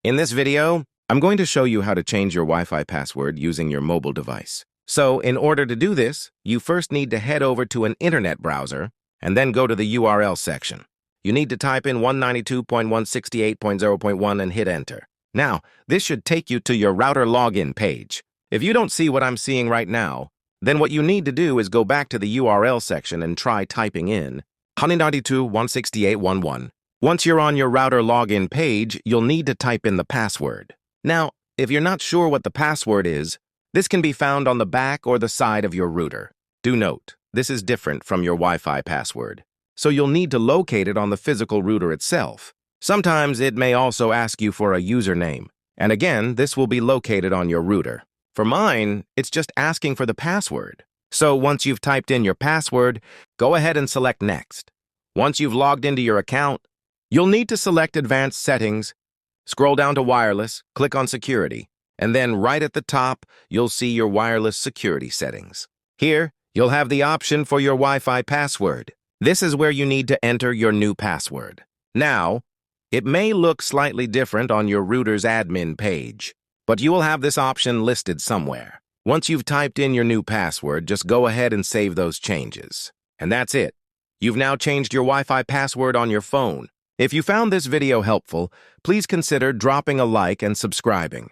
In this video, I'm going to show you how to change your Wi-Fi password using your mobile device. So, in order to do this, you first need to head over to an internet browser and then go to the URL section. You need to type in 192.168.0.1 and hit enter. Now, this should take you to your router login page. If you don't see what I'm seeing right now, then what you need to do is go back to the URL section and try typing in 192.168.1.1. Once you're on your router login page, you'll need to type in the password. Now, if you're not sure what the password is, this can be found on the back or the side of your router. Do note, this is different from your Wi-Fi password, so you'll need to locate it on the physical router itself. Sometimes it may also ask you for a username, and again, this will be located on your router. For mine, it's just asking for the password. So once you've typed in your password, go ahead and select Next. Once you've logged into your account, you'll need to select Advanced Settings, scroll down to Wireless, click on Security, and then right at the top, you'll see your wireless security settings. Here, you'll have the option for your Wi-Fi password. This is where you need to enter your new password. Now, it may look slightly different on your router's admin page, but you will have this option listed somewhere. Once you've typed in your new password, just go ahead and save those changes. And that's it. You've now changed your Wi-Fi password on your phone. If you found this video helpful, please consider dropping a like and subscribing.